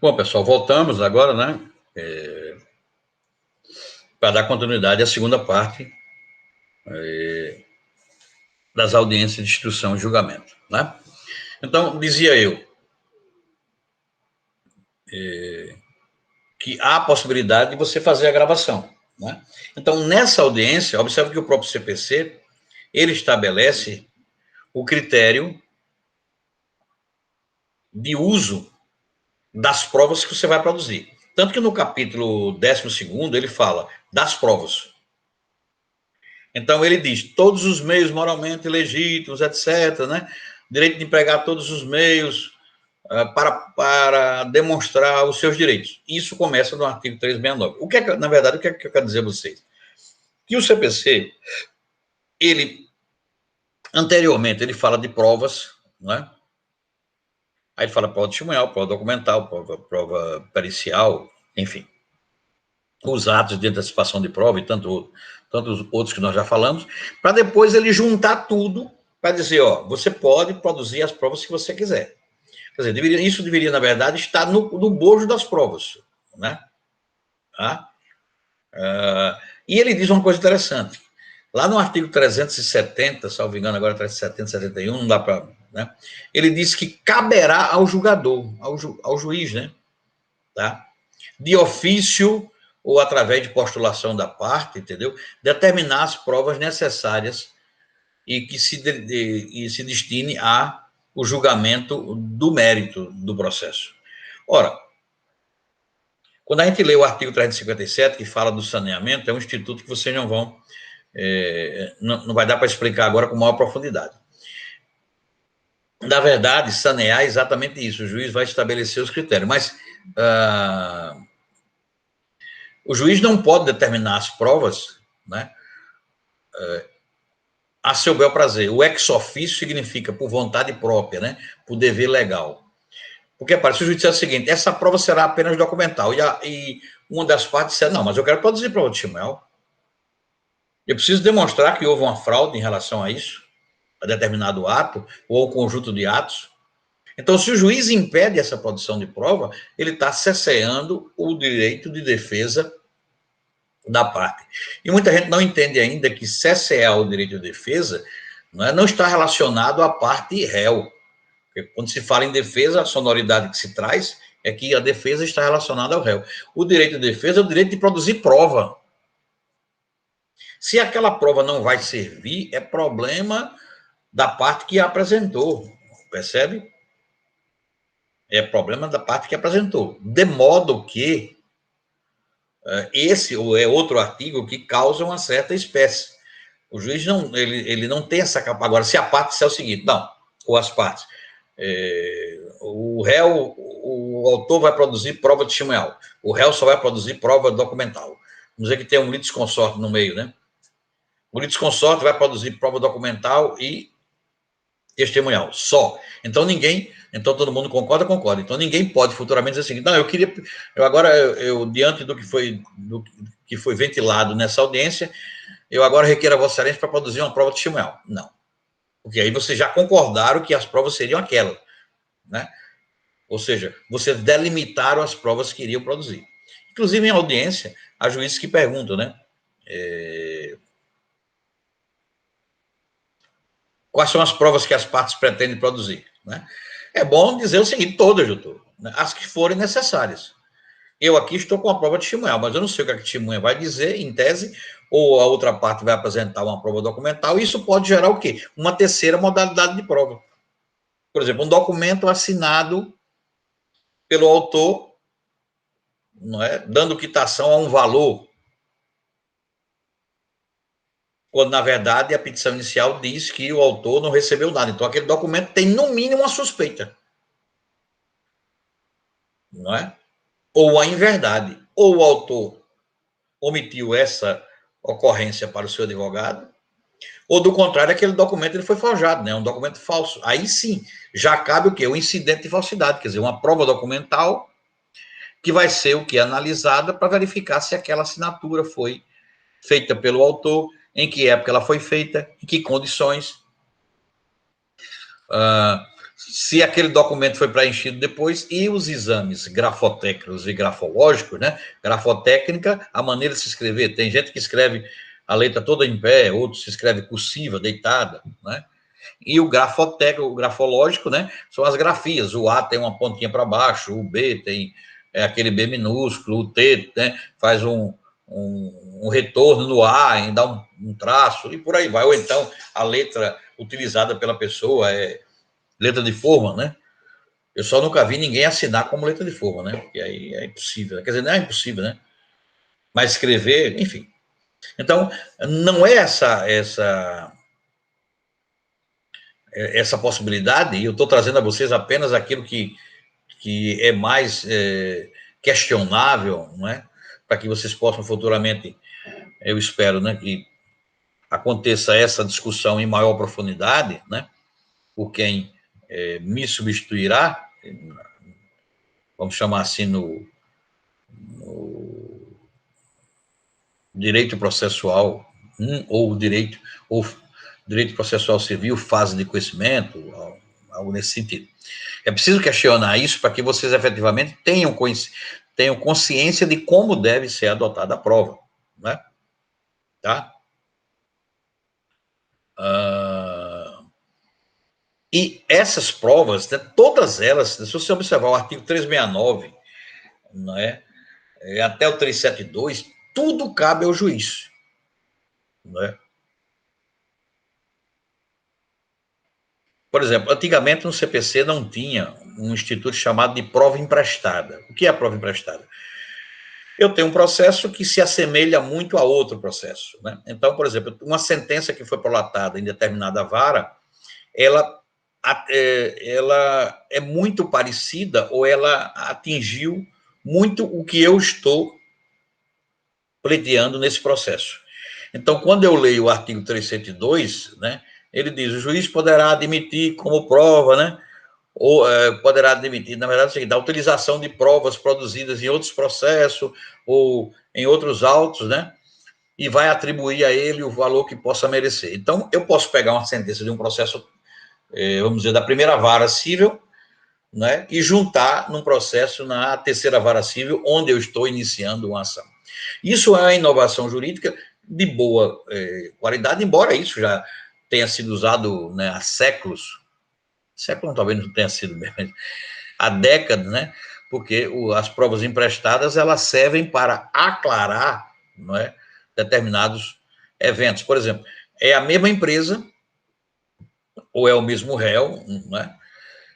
Bom, pessoal, voltamos agora, né? Para dar continuidade à segunda parte das audiências de instrução e julgamento, né? Então, dizia eu que há a possibilidade de você fazer a gravação, né? Então, nessa audiência, observe que o próprio CPC, ele estabelece o critério de uso das provas que você vai produzir. Tanto que no capítulo 12º ele fala das provas. Então ele diz todos os meios moralmente legítimos, etc., né? Direito de empregar todos os meios para demonstrar os seus direitos. Isso começa no artigo 369. O que é, na verdade, o que eu quero dizer a vocês? Que o CPC, ele, anteriormente, ele fala de provas, né? Aí ele fala prova testemunhal, prova documental, prova pericial, enfim. Os atos de antecipação de prova e tantos outros que nós já falamos, para depois ele juntar tudo para dizer, ó, você pode produzir as provas que você quiser. Quer dizer, isso deveria, na verdade, estar no bojo das provas, né? Tá? E ele diz uma coisa interessante. Lá no artigo 370, salvo engano, agora 370, 71, não dá para... Né? Ele diz que caberá ao julgador, ao juiz, né? Tá? De ofício ou através de postulação da parte, entendeu? Determinar as provas necessárias e que se destine a o julgamento do mérito do processo. Ora, quando a gente lê o artigo 357, que fala do saneamento, é um instituto que vocês não vão, não vai dar para explicar agora com maior profundidade. Na verdade, sanear é exatamente isso, o juiz vai estabelecer os critérios, mas o juiz não pode determinar as provas, né, a seu bel prazer. O ex officio significa por vontade própria, né, por dever legal. Porque, se o juiz disser o seguinte, essa prova será apenas documental, e uma das partes disser, não, mas eu quero produzir prova testemunhal. Eu preciso demonstrar que houve uma fraude em relação a isso, a determinado ato, ou ao conjunto de atos. Então, se o juiz impede essa produção de prova, ele está cesseando o direito de defesa da parte. E muita gente não entende ainda que cessear o direito de defesa não está relacionado à parte réu. Porque quando se fala em defesa, a sonoridade que se traz é que a defesa está relacionada ao réu. O direito de defesa é o direito de produzir prova. Se aquela prova não vai servir, é problema da parte que a apresentou, percebe? É problema da parte que apresentou. De modo que esse ou é outro artigo que causa uma certa espécie. O juiz não, ele não tem essa capacidade. Agora, se a parte disser o seguinte, não, ou as partes, o réu, o autor vai produzir prova testemunhal, o réu só vai produzir prova documental. Vamos dizer que tem um litisconsorte no meio, né? O litisconsorte vai produzir prova documental e testemunhal, só. Então todo mundo concorda? Concorda. Então ninguém pode futuramente dizer o seguinte, não, eu diante do que foi ventilado nessa audiência, eu agora requeiro a Vossa Excelência para produzir uma prova testemunhal. Não. Porque aí vocês já concordaram que as provas seriam aquelas, né? Ou seja, vocês delimitaram as provas que iriam produzir. Inclusive, em audiência, há juízes que perguntam, né? Quais são as provas que as partes pretendem produzir, né? É bom dizer o seguinte, todas, doutor, né? As que forem necessárias. Eu aqui estou com a prova testemunhal, mas eu não sei o que a testemunha vai dizer, em tese, ou a outra parte vai apresentar uma prova documental, e isso pode gerar o quê? Uma terceira modalidade de prova. Por exemplo, um documento assinado pelo autor, não é? Dando quitação a um valor, quando, na verdade, a petição inicial diz que o autor não recebeu nada. Então, aquele documento tem, no mínimo, uma suspeita. Não é? Ou a inverdade. Ou o autor omitiu essa ocorrência para o seu advogado, ou, do contrário, aquele documento ele foi forjado, né? Um documento falso. Aí, sim, já cabe o quê? O incidente de falsidade, quer dizer, uma prova documental que vai ser o que? Analisada para verificar se aquela assinatura foi feita pelo autor, em que época ela foi feita, em que condições. se aquele documento foi preenchido depois, e os exames grafotécnicos e grafológicos, né? Grafotécnica, a maneira de se escrever. Tem gente que escreve a letra toda em pé, outros se escreve cursiva, deitada, né? E o grafotécnico, o grafológico, né? São as grafias. O A tem uma pontinha para baixo, o B tem aquele B minúsculo, o T, né? Faz um retorno no A, e dá um traço, e por aí vai. Ou então, a letra utilizada pela pessoa é letra de forma, né? Eu só nunca vi ninguém assinar como letra de forma, né? Porque aí é impossível. Quer dizer, não é impossível, né? Mas escrever, enfim. Então, não é essa possibilidade, e eu estou trazendo a vocês apenas aquilo que é mais questionável, não é? Para que vocês possam futuramente, eu espero, né, que aconteça essa discussão em maior profundidade, né? Por quem me substituirá, vamos chamar assim, no direito processual, ou direito processual civil, fase de conhecimento, algo nesse sentido. É preciso questionar isso para que vocês efetivamente tenham consciência de como deve ser adotada a prova, né? Tá? E essas provas, né, todas elas, se você observar o artigo 369, né, até o 372, tudo cabe ao juiz, né? Por exemplo, antigamente no CPC não tinha um instituto chamado de prova emprestada. O que é a prova emprestada? Eu tenho um processo que se assemelha muito a outro processo, né? Então, por exemplo, uma sentença que foi prolatada em determinada vara, ela é muito parecida, ou ela atingiu muito o que eu estou pleiteando nesse processo. Então, quando eu leio o artigo 302, né, ele diz: o juiz poderá admitir como prova, né, ou poderá admitir, na verdade, é o seguinte, a utilização de provas produzidas em outros processos ou em outros autos, né, e vai atribuir a ele o valor que possa merecer. Então, eu posso pegar uma sentença de um processo, vamos dizer, da primeira vara civil, né, e juntar num processo na terceira vara civil, onde eu estou iniciando uma ação. Isso é uma inovação jurídica de boa qualidade, embora isso já tenha sido usado, né, há séculos. Século talvez não tenha sido mesmo, há décadas, né? Porque as provas emprestadas, elas servem para aclarar, não é, determinados eventos. Por exemplo, é a mesma empresa ou é o mesmo réu, não é?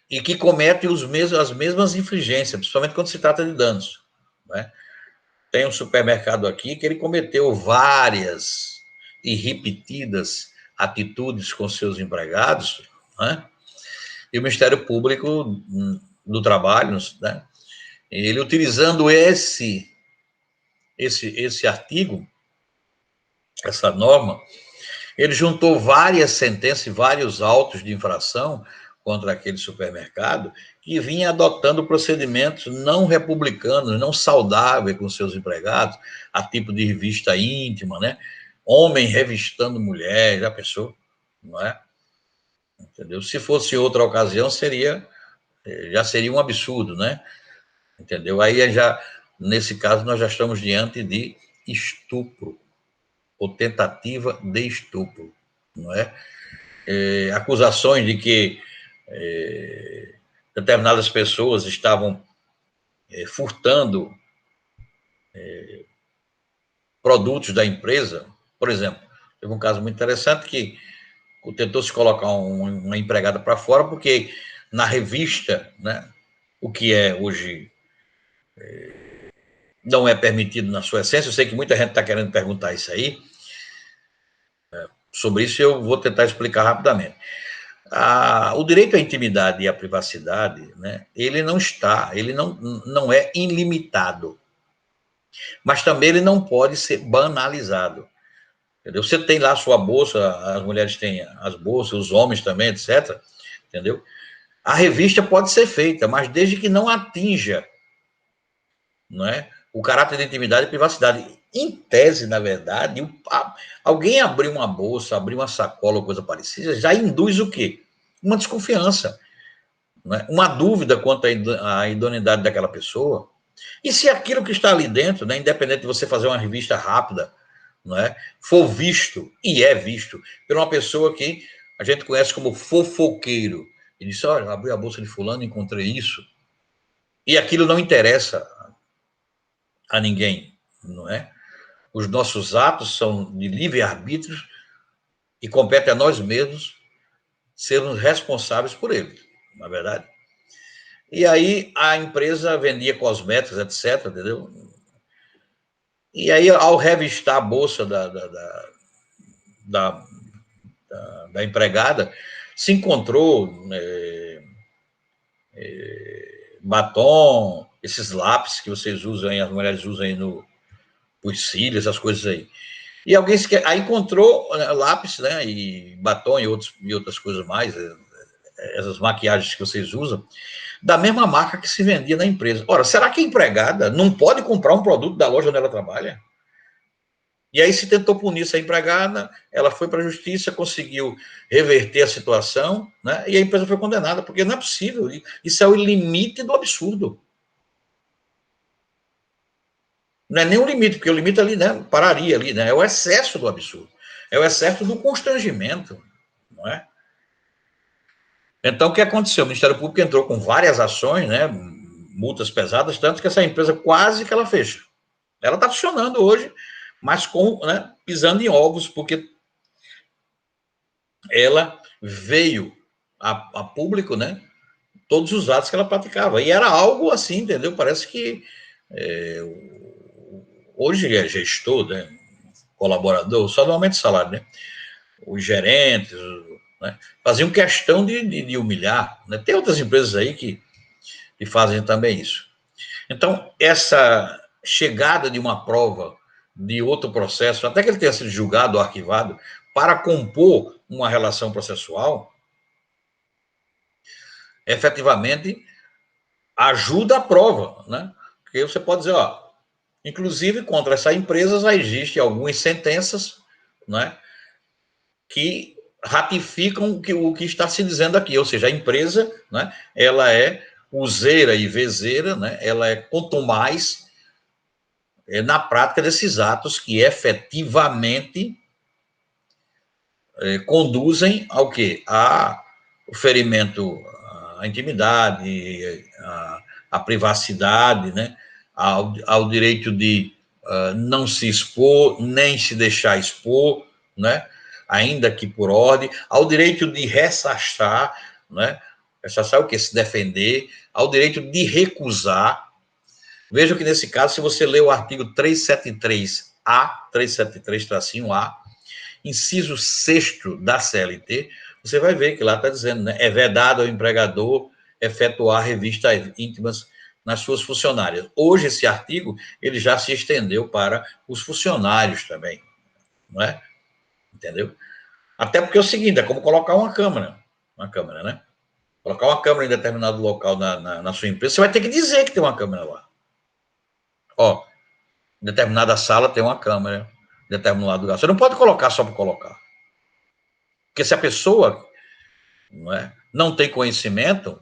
E que comete as mesmas infringências, principalmente quando se trata de danos, né? Tem um supermercado aqui que ele cometeu várias e repetidas atitudes com seus empregados, né? E o Ministério Público do Trabalho, né, ele utilizando esse artigo, essa norma, ele juntou várias sentenças e vários autos de infração contra aquele supermercado que vinha adotando procedimentos não republicanos, não saudáveis com seus empregados, a tipo de revista íntima, né? Homem revistando mulher, já pensou? Não é? Entendeu? Se fosse outra ocasião, já seria um absurdo, né? Entendeu? Aí já, nesse caso, nós já estamos diante de estupro, ou tentativa de estupro, não é? Acusações de que determinadas pessoas estavam furtando produtos da empresa. Por exemplo, teve um caso muito interessante que tentou se colocar uma empregada para fora, porque na revista, né, o que é hoje não é permitido na sua essência. Eu sei que muita gente está querendo perguntar isso aí. Sobre isso eu vou tentar explicar rapidamente. O direito à intimidade e à privacidade, né, ele não é ilimitado, mas também ele não pode ser banalizado. Entendeu? Você tem lá a sua bolsa, as mulheres têm as bolsas, os homens também, etc. Entendeu? A revista pode ser feita, mas desde que não atinja, não é, o caráter de intimidade e privacidade. Em tese, na verdade, alguém abrir uma bolsa, abrir uma sacola ou coisa parecida, já induz o quê? Uma desconfiança. né, uma dúvida quanto à idoneidade daquela pessoa, e se aquilo que está ali dentro, né, independente de você fazer uma revista rápida, não é, for visto, e é visto, por uma pessoa que a gente conhece como fofoqueiro, e disse, olha, abri a bolsa de fulano, encontrei isso, e aquilo não interessa a ninguém, não é? Os nossos atos são de livre-arbítrio e compete a nós mesmos sermos responsáveis por ele, na verdade. E aí a empresa vendia cosméticos, etc., entendeu? E aí, ao revistar a bolsa da, da empregada, se encontrou batom, esses lápis que vocês usam aí, as mulheres usam aí os cílios, essas coisas aí. E alguém aí encontrou lápis, né, e batom e outras coisas mais, essas maquiagens que vocês usam, da mesma marca que se vendia na empresa. Ora, será que a empregada não pode comprar um produto da loja onde ela trabalha? E aí se tentou punir essa empregada, ela foi para a justiça, conseguiu reverter a situação, né? E a empresa foi condenada, porque não é possível. Isso é o limite do absurdo. Não é nem o limite, porque o limite ali, né, pararia ali, né? É o excesso do absurdo. É o excesso do constrangimento, não é? Então, o que aconteceu? O Ministério Público entrou com várias ações, né, multas pesadas, tanto que essa empresa quase que ela fecha. Ela está funcionando hoje, mas né, pisando em ovos, porque ela veio a público, né, todos os atos que ela praticava. E era algo assim, entendeu? Parece que hoje é gestor, né, colaborador, só no aumento de salário, né? Os gerentes, né, faziam questão de humilhar. Né? Tem outras empresas aí que fazem também isso. Então, essa chegada de uma prova de outro processo, até que ele tenha sido julgado ou arquivado, para compor uma relação processual, efetivamente ajuda a prova, né? Porque você pode dizer, ó, inclusive contra essa empresa já existem algumas sentenças, né, que ratificam o que está se dizendo aqui, ou seja, a empresa, né, ela é useira e vezeira, né, ela é contumaz na prática desses atos que efetivamente conduzem ao quê? O ferimento à intimidade, à privacidade, né? Ao direito de não se expor, nem se deixar expor, né? Ainda que por ordem, ao direito de ressarçar, né? Ressarçar o quê? Se defender, ao direito de recusar. Veja que nesse caso, se você ler o artigo 373A, 373-A, inciso 6º da CLT, você vai ver que lá está dizendo, né, é vedado ao empregador efetuar revistas íntimas nas suas funcionárias. Hoje, esse artigo, ele já se estendeu para os funcionários também, não é? Entendeu? Até porque é o seguinte, é como colocar uma câmera, né? Colocar uma câmera em determinado local na sua empresa, você vai ter que dizer que tem uma câmera lá. Ó, em determinada sala tem uma câmera, em determinado lugar. Você não pode colocar só para colocar. Porque se a pessoa não tem conhecimento,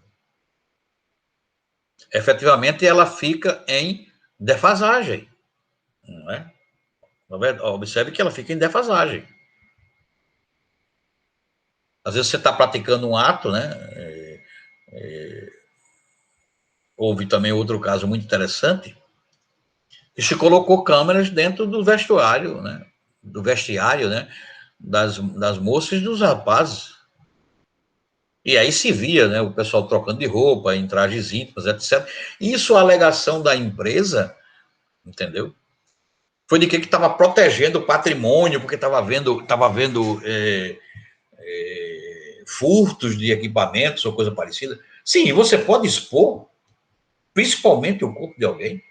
efetivamente ela fica em defasagem. Não é? Observe que ela fica em defasagem. Às vezes você está praticando um ato, né? Houve também outro caso muito interessante, que se colocou câmeras dentro do vestuário, né? Do vestiário, né? Das moças e dos rapazes. E aí se via, né, o pessoal trocando de roupa, em trajes íntimos, etc. Isso a alegação da empresa, entendeu? Foi de que estava protegendo o patrimônio, porque estava vendo furtos de equipamentos ou coisa parecida. Sim, você pode expor, principalmente o corpo de alguém.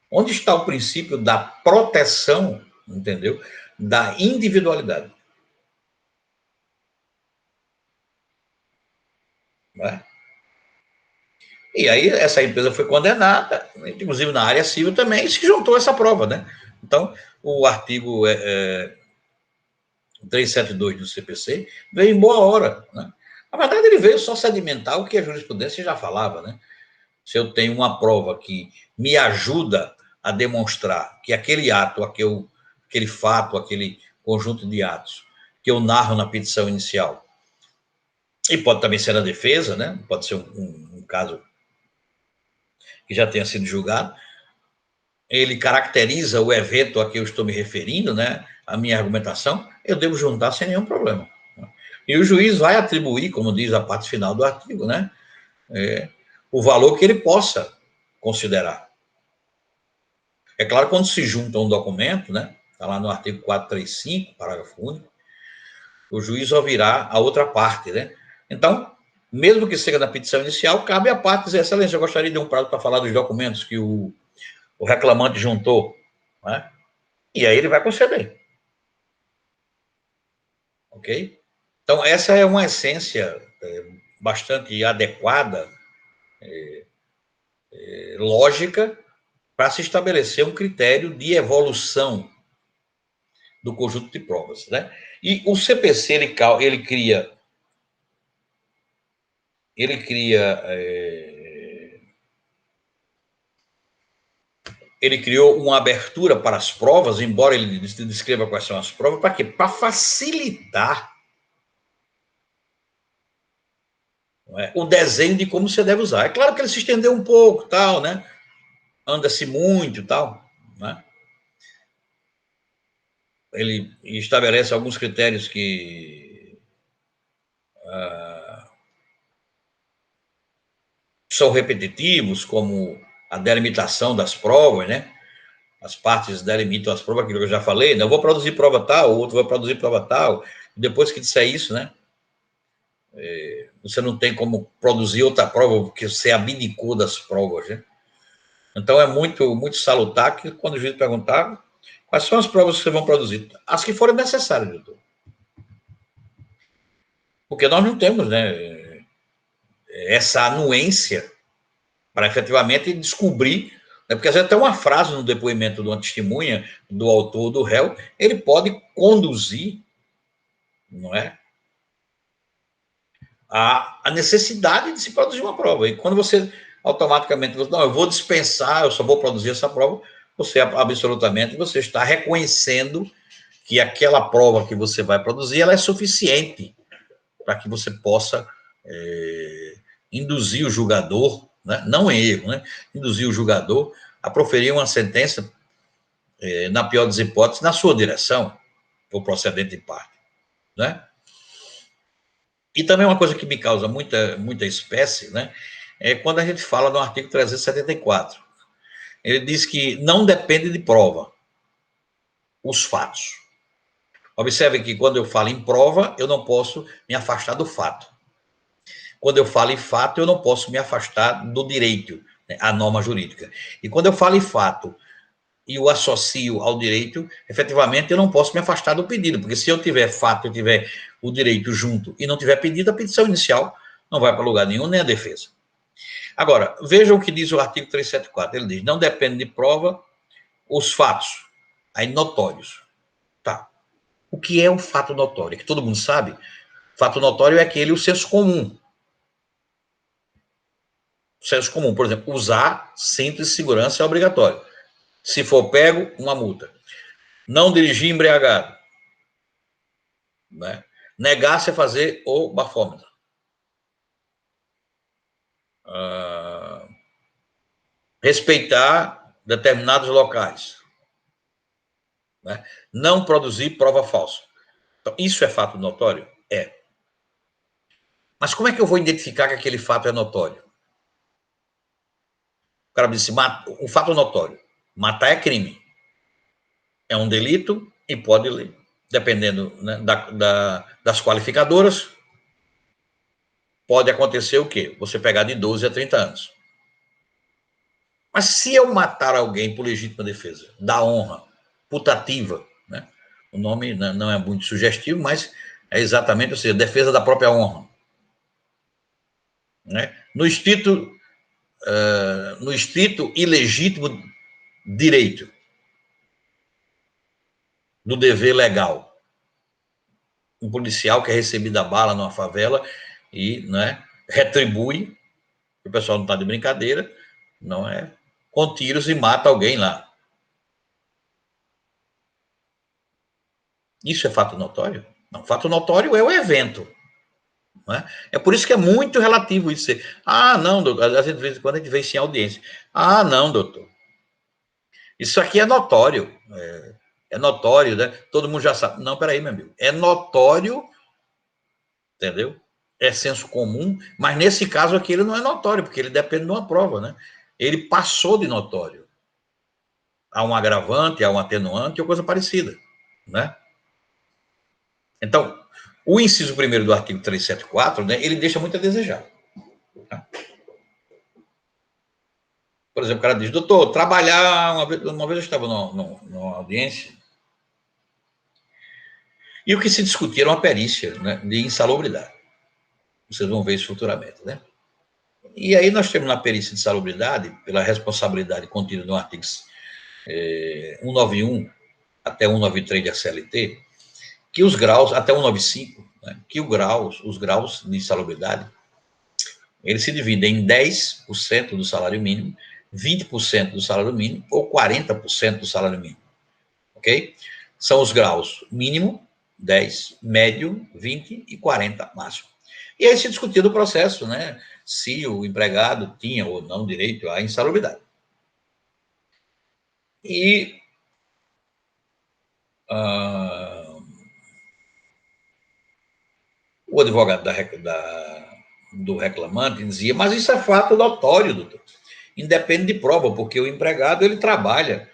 Onde está o princípio da proteção, entendeu? Da individualidade. Não é? E aí essa empresa foi condenada, inclusive na área civil também, e se juntou essa prova, né? Então, o artigo 372 do CPC, veio em boa hora, né? Na verdade, ele veio só sedimentar o que a jurisprudência já falava, né? Se eu tenho uma prova que me ajuda a demonstrar que aquele ato, aquele fato, aquele conjunto de atos que eu narro na petição inicial, e pode também ser na defesa, né? Pode ser um caso que já tenha sido julgado, ele caracteriza o evento a que eu estou me referindo, né? A minha argumentação, eu devo juntar sem nenhum problema. E o juiz vai atribuir, como diz a parte final do artigo, né? O valor que ele possa considerar. É claro, quando se junta um documento, né? Está lá no artigo 435, parágrafo único, o juiz ouvirá a outra parte, né? Então, mesmo que seja na petição inicial, cabe à parte dizer, excelência, eu gostaria de um prazo para falar dos documentos que o reclamante juntou, né? E aí ele vai conceder. Ok? Então, essa é uma essência bastante adequada, lógica, para se estabelecer um critério de evolução do conjunto de provas, né? E o CPC, ele criou uma abertura para as provas, embora ele descreva quais são as provas, para quê? Para facilitar, o desenho de como você deve usar. É claro que ele se estendeu um pouco, tal, né? Anda-se muito, tal, né? Ele estabelece alguns critérios que são repetitivos, como a delimitação das provas, né? As partes delimitam as provas, aquilo que eu já falei, né? Eu vou produzir prova tal, o outro vai produzir prova tal. Depois que disser isso, né? Você não tem como produzir outra prova, porque você abdicou das provas, né? Então é muito, muito salutar que quando o juiz perguntar quais são as provas que vocês vão produzir, as que forem necessárias, doutor. Porque nós não temos, né, essa anuência para efetivamente descobrir, né, porque às vezes até uma frase no depoimento de uma testemunha, do autor, do réu, ele pode conduzir, não é, a necessidade de se produzir uma prova. E quando você automaticamente, não, eu vou dispensar, eu só vou produzir essa prova, você absolutamente, você está reconhecendo que aquela prova que você vai produzir, ela é suficiente para que você possa induzir o julgador, né, não em erro, né, induzir o julgador a proferir uma sentença, na pior das hipóteses, na sua direção, ou procedente de parte, né? E também uma coisa que me causa muita, muita espécie, né, é quando a gente fala no artigo 374. Ele diz que não depende de prova os fatos. Observe que quando eu falo em prova, eu não posso me afastar do fato. Quando eu falo em fato, eu não posso me afastar do direito, né, à norma jurídica. E quando eu falo em fato e o associo ao direito, efetivamente eu não posso me afastar do pedido, porque se eu tiver fato, eu tiver o direito junto e não tiver pedido, a petição inicial não vai para lugar nenhum, nem a defesa. Agora, vejam o que diz o artigo 374. Ele diz, não depende de prova os fatos, aí notórios. Tá. O que é um fato notório? Que todo mundo sabe. Fato notório é aquele, o senso comum. O senso comum, por exemplo, usar cinto de segurança é obrigatório. Se for pego, uma multa. Não dirigir embriagado. Né? Negar-se a fazer o bafômetro. Respeitar determinados locais. Né? Não produzir prova falsa. Então, isso é fato notório? É. Mas como é que eu vou identificar que aquele fato é notório? O cara me disse, um fato notório. Matar é crime. É um delito e pode, dependendo, né, das qualificadoras, pode acontecer o quê? Você pegar de 12 a 30 anos. Mas se eu matar alguém por legítima defesa, da honra, putativa, né? O nome não é muito sugestivo, mas é exatamente, ou seja, defesa da própria honra. Né? No estrito ilegítimo direito, do dever legal. um policial que é recebido a bala numa favela e, né, retribui, o pessoal não está de brincadeira, não é, com tiros e mata alguém lá. Isso é fato notório? Não, fato notório é o evento. Não é? É por isso que é muito relativo isso. Ah, não, doutor. Às vezes, quando a gente vê isso em audiência. Ah, não, doutor. Isso aqui é notório. É notório, né? Todo mundo já sabe. Não, peraí, meu amigo. É notório, entendeu? É senso comum, mas nesse caso aqui ele não é notório, porque ele depende de uma prova, né? Ele passou de notório. Há um agravante, há um atenuante ou coisa parecida, né? Então, o inciso primeiro do artigo 374, né, ele deixa muito a desejar. Tá? Por exemplo, o cara diz, doutor, trabalhar... Uma vez eu estava numa audiência e o que se discutia era uma perícia, né, de insalubridade. Vocês vão ver isso futuramente, né? E aí nós temos na perícia de insalubridade, pela responsabilidade contida no artigo 191 até 193 da CLT, que os graus, até 195, né, que os graus de insalubridade, eles se dividem em 10% do salário mínimo, 20% do salário mínimo ou 40% do salário mínimo, ok? São os graus mínimo, 10, médio, 20 e 40 máximo. E aí se discutia do processo, né? Se o empregado tinha ou não direito à insalubridade. E o advogado do reclamante dizia, mas isso é fato notório, doutor. Independe de prova, porque o empregado ele trabalha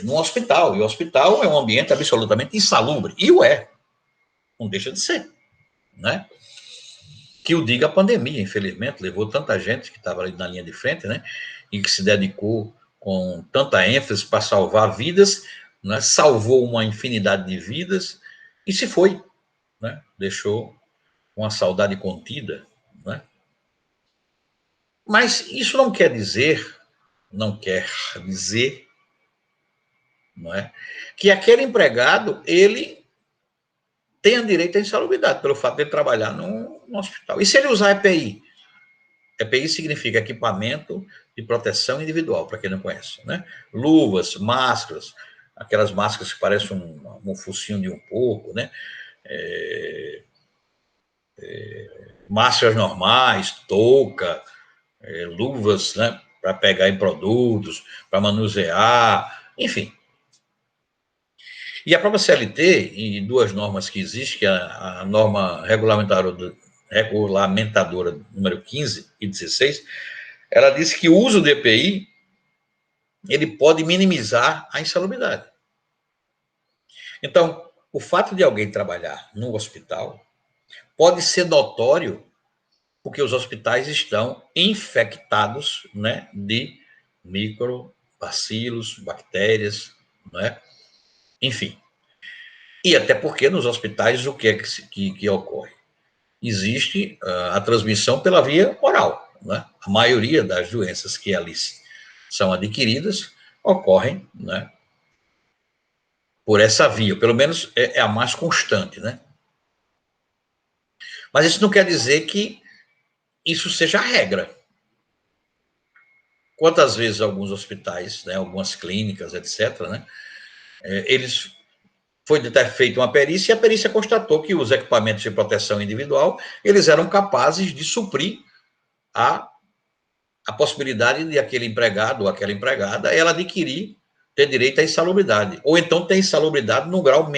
num hospital, e o hospital é um ambiente absolutamente insalubre, e o é, não deixa de ser, né? Que o diga a pandemia, infelizmente, levou tanta gente que estava ali na linha de frente, né? E que se dedicou com tanta ênfase para salvar vidas, né? Salvou uma infinidade de vidas e se foi, né? Deixou uma saudade contida, né? Mas isso não quer dizer, não é, que aquele empregado ele tenha direito à insalubridade pelo fato de ele trabalhar no hospital. E se ele usar EPI? EPI significa equipamento de proteção individual, para quem não conhece, né? Luvas, máscaras, aquelas máscaras que parecem um focinho de um porco, né? Máscaras normais, touca, luvas, né? Para pegar em produtos, para manusear, enfim. E a própria CLT, e duas normas que existem, que é a norma regulamentadora número 15 e 16, ela diz que o uso do EPI ele pode minimizar a insalubridade. Então, o fato de alguém trabalhar no hospital pode ser notório porque os hospitais estão infectados, né, de microbacilos, bactérias, né? Enfim. E até porque nos hospitais o que é que ocorre? Existe a transmissão pela via oral, né? A maioria das doenças que ali são adquiridas ocorrem, né, por essa via, pelo menos é a mais constante, né? Mas isso não quer dizer que isso seja a regra. Quantas vezes alguns hospitais, né, algumas clínicas, etc., né, eles foi feita uma perícia e a perícia constatou que os equipamentos de proteção individual eles eram capazes de suprir a, a possibilidade de aquele empregado ou aquela empregada ela adquirir, ter direito à insalubridade, ou então ter insalubridade no grau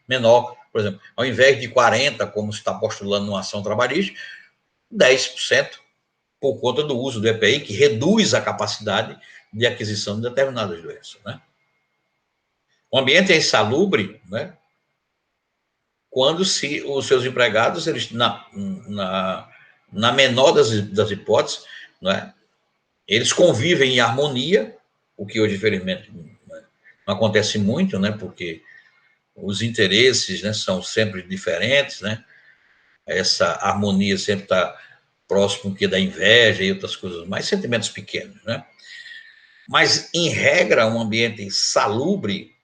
menor. Por exemplo, ao invés de 40%, como se está postulando numa ação trabalhista, 10%, por conta do uso do EPI, que reduz a capacidade de aquisição de determinadas doenças, né? O ambiente é insalubre, né, quando os seus empregados, eles, na menor das hipóteses, né, eles convivem em harmonia, o que hoje, infelizmente, né, não acontece muito, né, porque os interesses, né, são sempre diferentes, né, essa harmonia sempre está próximo que da inveja e outras coisas mais, sentimentos pequenos, né? Mas, em regra, um ambiente salubre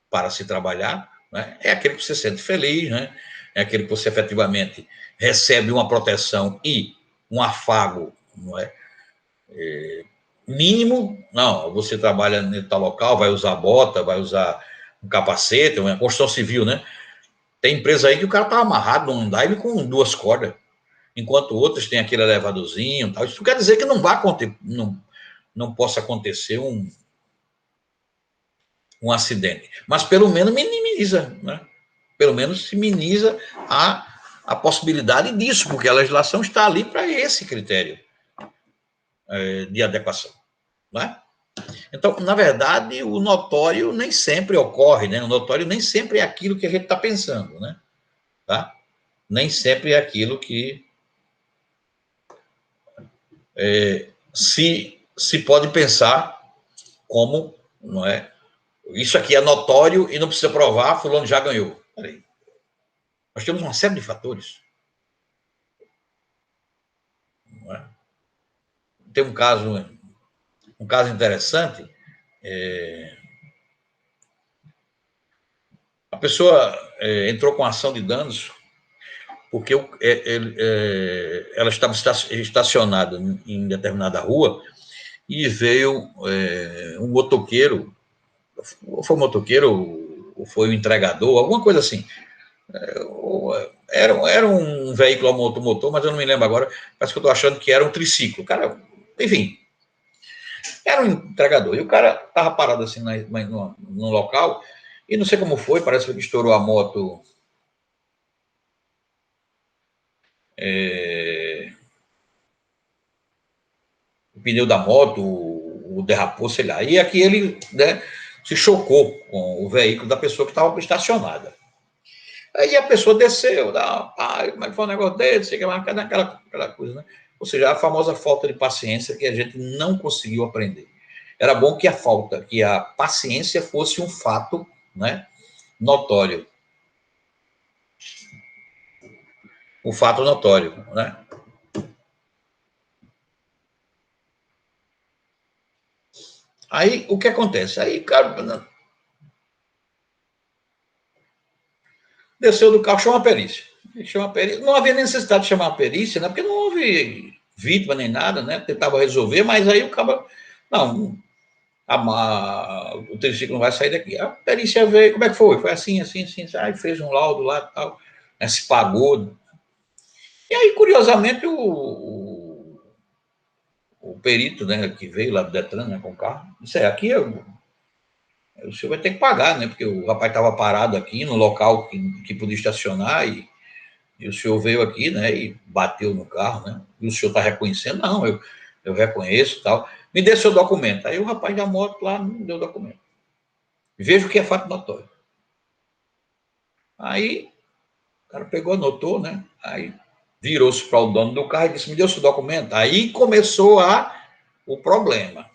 para se trabalhar né? É aquele que você se sente feliz, né? É aquele que você efetivamente recebe uma proteção e um afago, não é? Mínimo, não, você trabalha em tal local, vai usar bota, vai usar um capacete, uma construção civil, né? Tem empresa aí que o cara tá amarrado num andaime com 2 cordas, enquanto outros têm aquele elevadorzinho, tal. Isso quer dizer que não vai acontecer, não possa acontecer um acidente, mas pelo menos minimiza, né? Pelo menos se minimiza a possibilidade disso, porque a legislação está ali para esse critério de adequação, né? Então, na verdade, o notório nem sempre ocorre, né? O notório nem sempre é aquilo que a gente está pensando, né? Tá? Nem sempre é aquilo que se pode pensar como, não é? Isso aqui é notório e não precisa provar, fulano já ganhou. Peraí. Nós temos uma série de fatores. Não é? Tem um caso interessante. A pessoa entrou com ação de danos porque ela estava estacionada em determinada rua e veio um motoqueiro, ou foi um motoqueiro, ou foi um entregador, alguma coisa assim. Era um veículo automotor, mas eu não me lembro agora. Parece que eu estou achando que era um triciclo. Cara, enfim, era um entregador. E o cara estava parado assim no local, e não sei como foi, parece que ele estourou a moto. O pneu da moto, o derrapou, sei lá. E aqui ele, né, se chocou com o veículo da pessoa que estava estacionada. Aí a pessoa desceu, como é que foi um negócio desse, aquela coisa, né? Ou seja, a famosa falta de paciência que a gente não conseguiu aprender. Era bom que a paciência fosse um fato, né, notório. Um fato notório, né? Aí, o que acontece? Aí, cara, desceu do carro, chamou a perícia. Não havia necessidade de chamar a perícia, né? Porque não houve vítima nem nada, né? Tentava resolver, mas aí o cara. Não, o triciclo não vai sair daqui. A perícia veio, como é que foi? Foi assim, assim, assim. Aí fez um laudo lá e tal, né? Se pagou. E aí, curiosamente, o perito, né, que veio lá do Detran, né, com o carro, disse: aqui o senhor vai ter que pagar, né? Porque o rapaz estava parado aqui no local que podia estacionar e o senhor veio aqui, né, e bateu no carro, né? E o senhor está reconhecendo? Não, eu reconheço tal. Me dê seu documento. Aí o rapaz da moto lá não deu documento. Veja o que é fato notório. Aí o cara pegou, anotou, né? Aí virou-se para o dono do carro e disse: me dê seu documento. Aí começou o problema.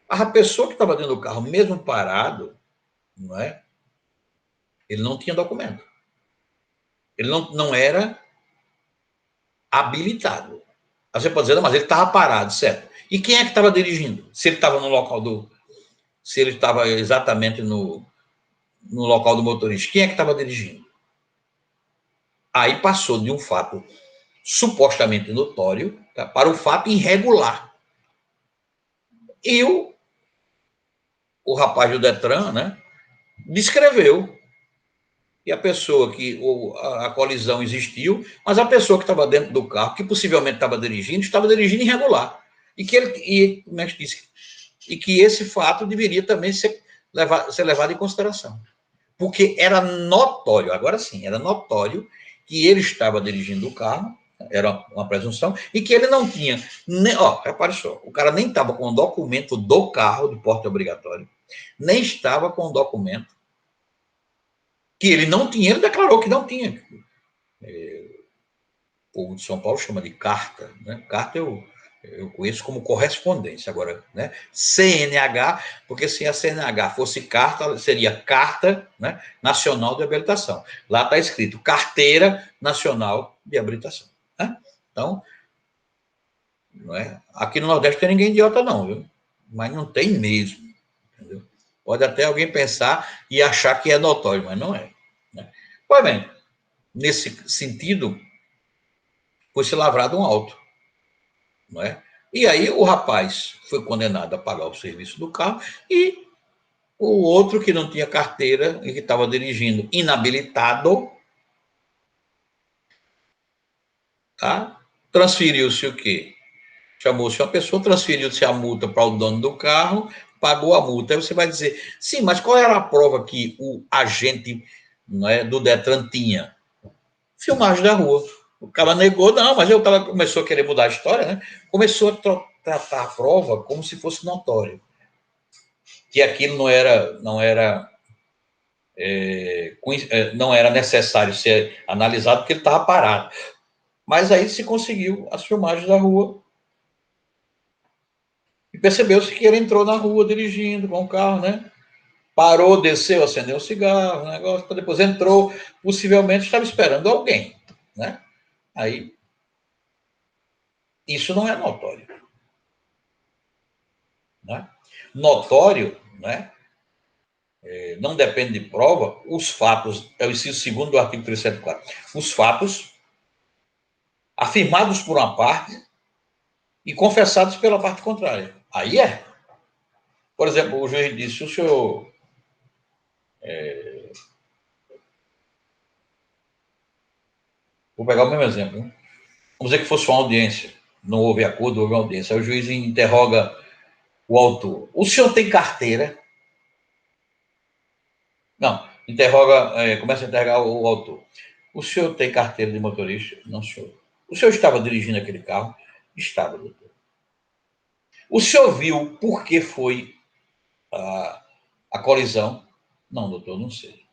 A pessoa que estava dentro do carro, mesmo parado, não é? Ele não tinha documento. Ele não era habilitado. Aí você pode dizer: não, mas ele estava parado, certo? E quem é que estava dirigindo? Se ele estava no local se ele estava exatamente no local do motorista, quem é que estava dirigindo? Aí passou de um fato supostamente notório, tá, para um fato irregular. E o rapaz do Detran, né, descreveu que a pessoa a colisão existiu, mas a pessoa que estava dentro do carro, que possivelmente estava dirigindo irregular. Como é que disse? E que esse fato deveria também ser levado em consideração. Porque era notório, agora sim, era notório que ele estava dirigindo o carro, era uma presunção, e que ele não tinha, repare só, o cara nem estava com o documento do carro, do porte obrigatório, nem estava com o documento que ele não tinha, ele declarou que não tinha. O povo de São Paulo chama de carta, né? Carta eu conheço como correspondência. Agora, né? CNH, porque se a CNH fosse carta, seria Carta, né, Nacional de Habilitação. Lá está escrito Carteira Nacional de Habilitação. Né? Então, não é? Aqui no Nordeste não tem ninguém idiota, não, viu? Mas não tem mesmo. Entendeu? Pode até alguém pensar e achar que é notório, mas não é. Né? Pois bem, nesse sentido, foi-se lavrado um auto. Não é? E aí o rapaz foi condenado a pagar o serviço do carro e o outro que não tinha carteira e que estava dirigindo inabilitado, tá? Transferiu-se o quê? Chamou-se uma pessoa, transferiu-se a multa para o dono do carro, pagou a multa. Aí você vai dizer, sim, mas qual era a prova que o agente, não é, do Detran tinha? Filmagem da rua. O cara negou, não, mas eu tava, começou a querer mudar a história, né? Começou a tratar a prova como se fosse notório. Que aquilo não era necessário ser analisado porque ele estava parado. Mas aí se conseguiu as filmagens da rua e percebeu-se que ele entrou na rua dirigindo com o carro, né? Parou, desceu, acendeu um cigarro, um negócio, depois entrou, possivelmente estava esperando alguém, né? Aí, isso não é notório, né? Notório, né? Não depende de prova, os fatos, é o inciso segundo do artigo 374, os fatos afirmados por uma parte e confessados pela parte contrária. Aí é. Por exemplo, o juiz disse, o senhor... Vou pegar o mesmo exemplo. Né? Vamos dizer que fosse uma audiência. Não houve acordo, houve uma audiência. Aí o juiz interroga o autor. O senhor tem carteira? Não. Começa a interrogar o autor. O senhor tem carteira de motorista? Não, senhor. O senhor estava dirigindo aquele carro? Estava, doutor. O senhor viu por que foi a colisão? Não, doutor, não sei.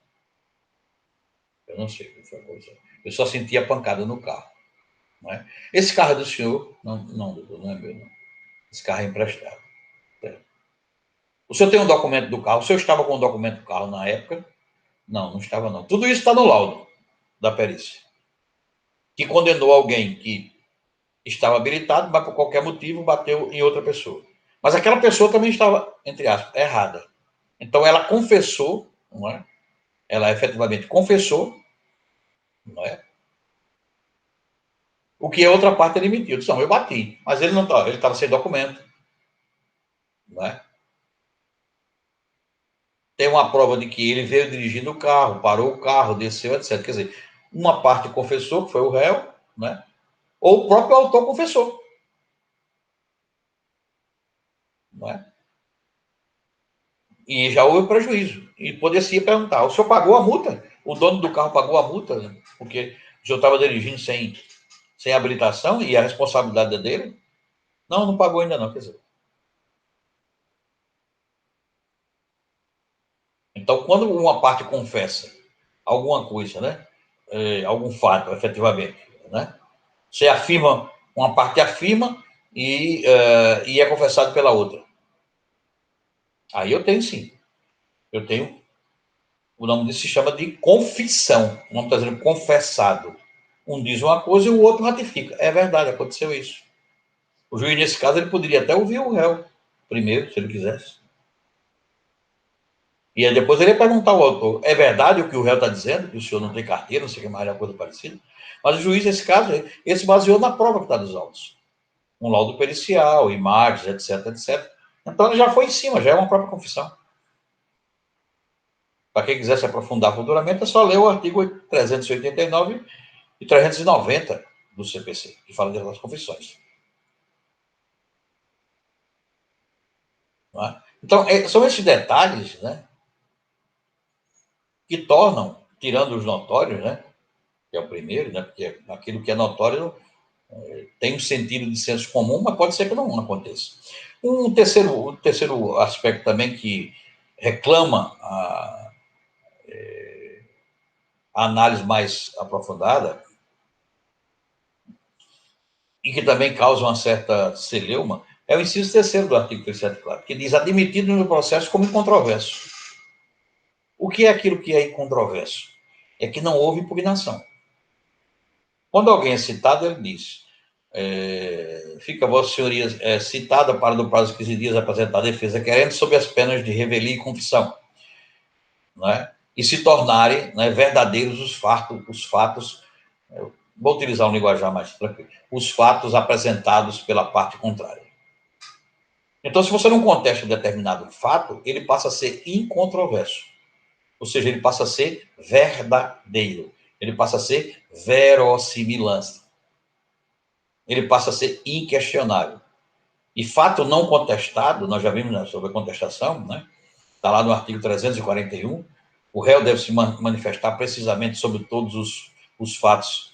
Eu não sei o que foi a colisão. Eu só senti a pancada no carro. Não é? Esse carro é do senhor? Não, não, doutor, não é meu, não. Esse carro é emprestado. É. O senhor tem um documento do carro? O senhor estava com o documento do carro na época? Não, não estava, não. Tudo isso está no laudo da perícia. Que condenou alguém que estava habilitado, mas por qualquer motivo bateu em outra pessoa. Mas aquela pessoa também estava, entre aspas, errada. Então ela confessou, não é? Ela efetivamente confessou, não é? O que a outra parte admitiu. Disse, não, eu bati, mas ele não estava, ele estava sem documento, não é? Tem uma prova de que ele veio dirigindo o carro, parou o carro, desceu, etc. Quer dizer, uma parte confessou, que foi o réu, né? Ou o próprio autor confessou, não é? E já houve prejuízo. E poderia perguntar: o senhor pagou a multa? O dono do carro pagou a multa? Né? Porque o senhor estava dirigindo sem habilitação e a responsabilidade é dele? Não, não pagou ainda não. Quer dizer, então, quando uma parte confessa alguma coisa, né? Algum fato, efetivamente, né? Você afirma, uma parte afirma e é confessado pela outra. Aí eu tenho sim. Eu tenho. O nome disso se chama de confissão. O nome está dizendo confessado. Um diz uma coisa e o outro ratifica. É verdade, aconteceu isso. O juiz, nesse caso, ele poderia até ouvir o réu primeiro, se ele quisesse. E aí depois ele ia perguntar ao autor: é verdade o que o réu está dizendo? Que o senhor não tem carteira, não sei o que mais, é coisa parecida. Mas o juiz, nesse caso, ele se baseou na prova que está dos autos. Um laudo pericial, imagens, etc, etc. Então ele já foi em cima, já é uma própria confissão. Para quem quiser se aprofundar futuramente, é só ler o artigo 389 e 390 do CPC, que fala das confissões. Não é? Então, são esses detalhes, né, que tornam, tirando os notórios, né, que é o primeiro, né, porque aquilo que é notório tem um sentido de senso comum, mas pode ser que não aconteça. Um terceiro aspecto também que reclama a análise mais aprofundada e que também causa uma certa celeuma é o inciso terceiro do artigo 374, que diz admitido no processo como incontroverso. O que é aquilo que é incontroverso? É que não houve impugnação. Quando alguém é citado, ele diz: Fica Vossa Senhoria citada para, no prazo de 15 dias, apresentar a defesa querendo sob as penas de revelia e confissão, não é? E se tornarem, né, verdadeiros os fatos, vou utilizar um linguajar mais tranquilo, os fatos apresentados pela parte contrária. Então, se você não contesta um determinado fato, ele passa a ser incontroverso. Ou seja, ele passa a ser verdadeiro. Ele passa a ser verossimilância. Ele passa a ser inquestionável. E fato não contestado, nós já vimos, né, sobre a contestação, né? Está lá no artigo 341, o réu deve se manifestar precisamente sobre todos os fatos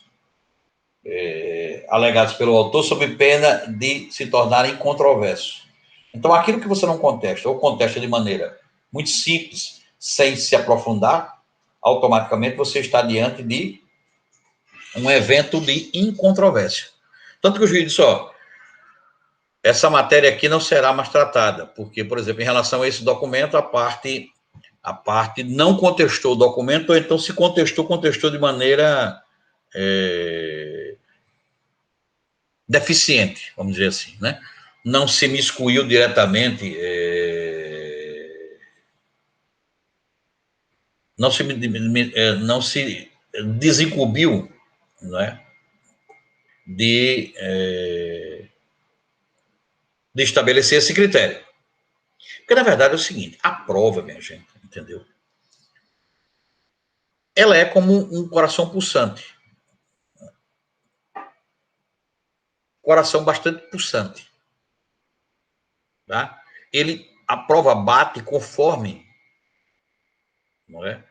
alegados pelo autor, sob pena de se tornarem incontroversos. Então, aquilo que você não contesta, ou contesta de maneira muito simples, sem se aprofundar, automaticamente você está diante de um evento de incontrovérsia. Tanto que o juiz disse, ó, essa matéria aqui não será mais tratada, porque, por exemplo, em relação a esse documento, a parte não contestou o documento, ou então se contestou de maneira deficiente, vamos dizer assim, né? Não se miscuiu diretamente, não se desincumbiu, né, de estabelecer esse critério. Porque, na verdade, é o seguinte, a prova, minha gente, entendeu? Ela é como um coração pulsante. Coração bastante pulsante. Tá? A prova bate conforme, não é?